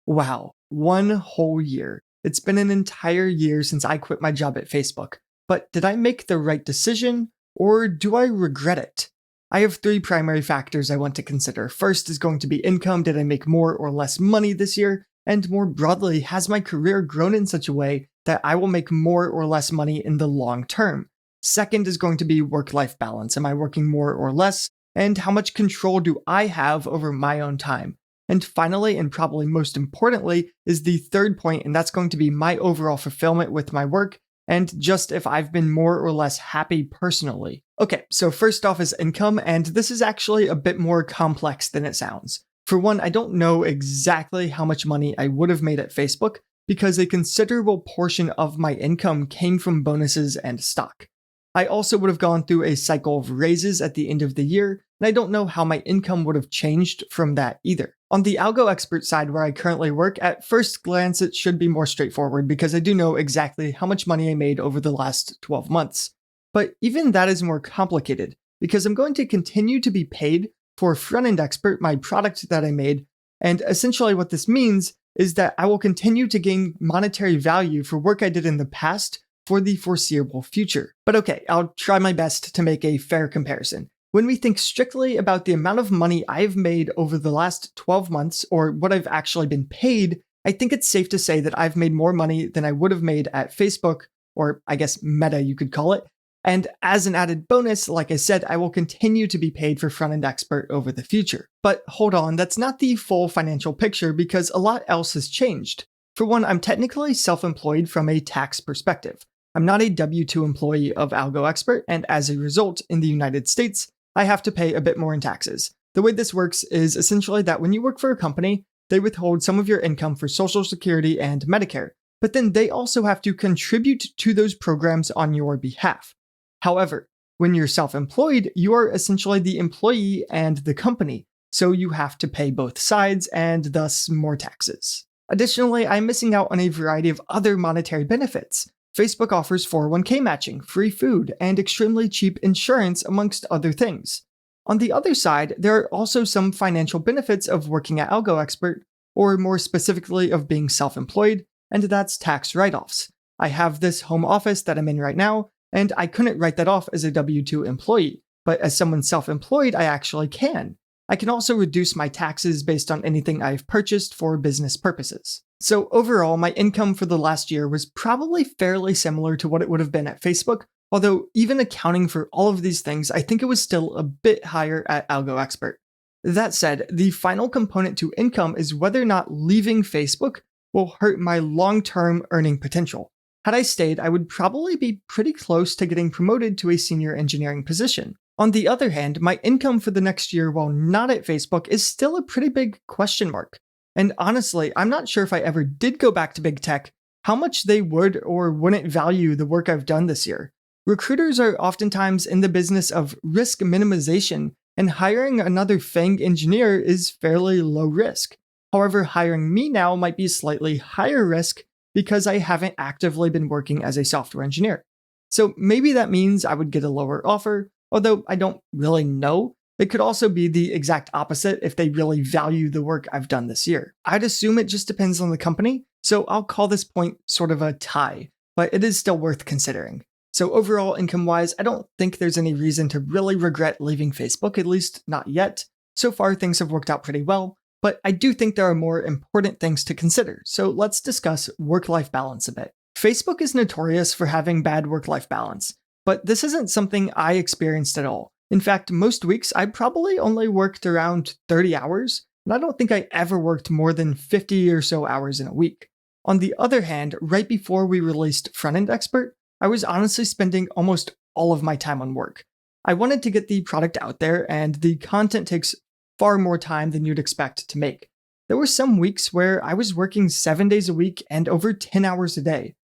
Wow, 1 whole year. It's been an entire year since I quit my job at Facebook. But did I make the right decision, or do I regret it? I have three primary factors I want to consider. First is going to be income. Did I make more or less money this year? And more broadly, has my career grown in such a way that I will make more or less money in the long term? Second is going to be work-life balance. Am I working more or less? And how much control do I have over my own time? And finally, and probably most importantly, is the third point, and that's going to be my overall fulfillment with my work and just if I've been more or less happy personally. Okay, so first off is income, and this is actually a bit more complex than it sounds. For one, I don't know exactly how much money I would have made at Facebook because a considerable portion of my income came from bonuses and stock. I also would have gone through a cycle of raises at the end of the year, and I don't know how my income would have changed from that either. On the Algo Expert side where I currently work, at first glance it should be more straightforward because I do know exactly how much money I made over the last 12 months. But even that is more complicated because I'm going to continue to be paid for Front-End Expert, my product that I made, and essentially what this means is that I will continue to gain monetary value for work I did in the past for the foreseeable future. But okay, I'll try my best to make a fair comparison. When we think strictly about the amount of money I've made over the last 12 months, or what I've actually been paid, I think it's safe to say that I've made more money than I would have made at Facebook, or I guess Meta you could call it. And as an added bonus, like I said, I will continue to be paid for Front-End Expert over the future. But hold on, that's not the full financial picture because a lot else has changed. For one, I'm technically self-employed from a tax perspective. I'm not a W-2 employee of Algo Expert, and as a result, in the United States, I have to pay a bit more in taxes. The way this works is essentially that when you work for a company, they withhold some of your income for Social Security and Medicare, but then they also have to contribute to those programs on your behalf. However, when you're self-employed, you are essentially the employee and the company, so you have to pay both sides and thus more taxes. Additionally, I'm missing out on a variety of other monetary benefits. Facebook offers 401k matching, free food, and extremely cheap insurance, amongst other things. On the other side, there are also some financial benefits of working at Algo Expert, or more specifically of being self-employed, and that's tax write-offs. I have this home office that I'm in right now, and I couldn't write that off as a W-2 employee, but as someone self-employed, I actually can. I can also reduce my taxes based on anything I've purchased for business purposes. So overall, my income for the last year was probably fairly similar to what it would have been at Facebook, although even accounting for all of these things, I think it was still a bit higher at Algo Expert. That said, the final component to income is whether or not leaving Facebook will hurt my long-term earning potential. Had I stayed, I would probably be pretty close to getting promoted to a senior engineering position. On the other hand, my income for the next year while not at Facebook is still a pretty big question mark. And honestly, I'm not sure if I ever did go back to big tech, how much they would or wouldn't value the work I've done this year. Recruiters are oftentimes in the business of risk minimization, and hiring another FANG engineer is fairly low risk. However, hiring me now might be slightly higher risk because I haven't actively been working as a software engineer. So maybe that means I would get a lower offer, although I don't really know. It could also be the exact opposite if they really value the work I've done this year. I'd assume it just depends on the company, so I'll call this point sort of a tie, but it is still worth considering. So overall, income-wise, I don't think there's any reason to really regret leaving Facebook, at least not yet. So far, things have worked out pretty well, but I do think there are more important things to consider, so let's discuss work-life balance a bit. Facebook is notorious for having bad work-life balance, but this isn't something I experienced at all. In fact, most weeks I probably only worked around 30 hours, and I don't think I ever worked more than 50 or so hours in a week. On the other hand, right before we released Front-End Expert, I was honestly spending almost all of my time on work. I wanted to get the product out there, and the content takes far more time than you'd expect to make. There were some weeks where I was working 7 days a week and over 10 hours a day.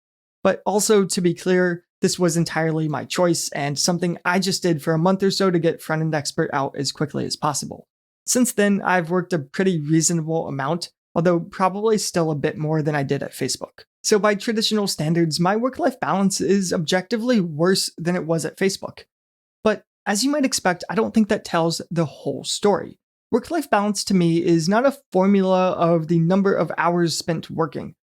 But also, to be clear, this was entirely my choice and something I just did for a month or so to get Front-End Expert out as quickly as possible. Since then, I've worked a pretty reasonable amount, although probably still a bit more than I did at Facebook. So by traditional standards, my work-life balance is objectively worse than it was at Facebook. But as you might expect, I don't think that tells the whole story. Work-life balance to me is not a formula of the number of hours spent working.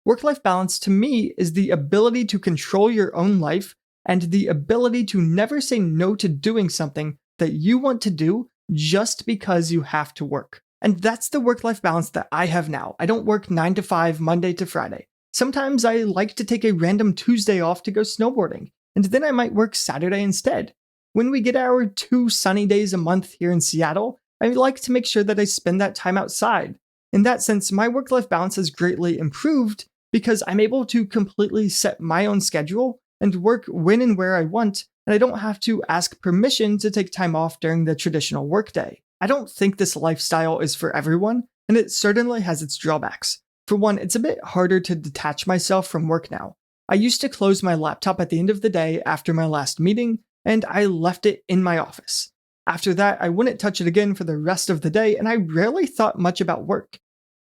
Work-life balance to me is the ability to control your own life and the ability to never say no to doing something that you want to do just because you have to work. And that's the work-life balance that I have now. I don't work 9 to 5, Monday to Friday. Sometimes I like to take a random Tuesday off to go snowboarding, and then I might work Saturday instead. When we get our 2 sunny days a month here in Seattle, I like to make sure that I spend that time outside. In that sense, my work-life balance has greatly improved because I'm able to completely set my own schedule and work when and where I want, and I don't have to ask permission to take time off during the traditional workday. I don't think this lifestyle is for everyone, and it certainly has its drawbacks. For one, it's a bit harder to detach myself from work now. I used to close my laptop at the end of the day after my last meeting, and I left it in my office. After that, I wouldn't touch it again for the rest of the day, and I rarely thought much about work.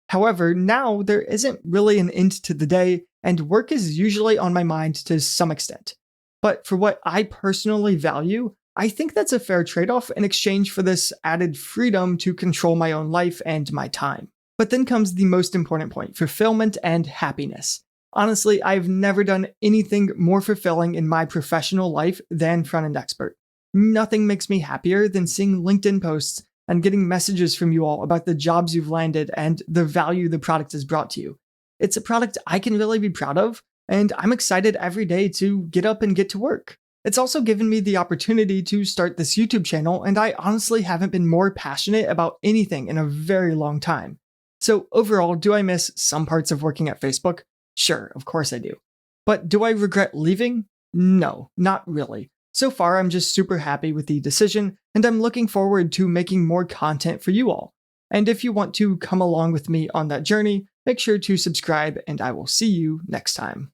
However, now there isn't really an end to the day, and work is usually on my mind to some extent. But for what I personally value, I think that's a fair trade-off in exchange for this added freedom to control my own life and my time. But then comes the most important point: fulfillment and happiness. Honestly, I've never done anything more fulfilling in my professional life than Front-End Expert. Nothing makes me happier than seeing LinkedIn posts and getting messages from you all about the jobs you've landed and the value the product has brought to you. It's a product I can really be proud of, and I'm excited every day to get up and get to work. It's also given me the opportunity to start this YouTube channel, and I honestly haven't been more passionate about anything in a very long time. So overall, do I miss some parts of working at Facebook? Sure, of course I do. But do I regret leaving? No, not really. So far, I'm just super happy with the decision, and I'm looking forward to making more content for you all. And if you want to come along with me on that journey, make sure to subscribe, and I will see you next time.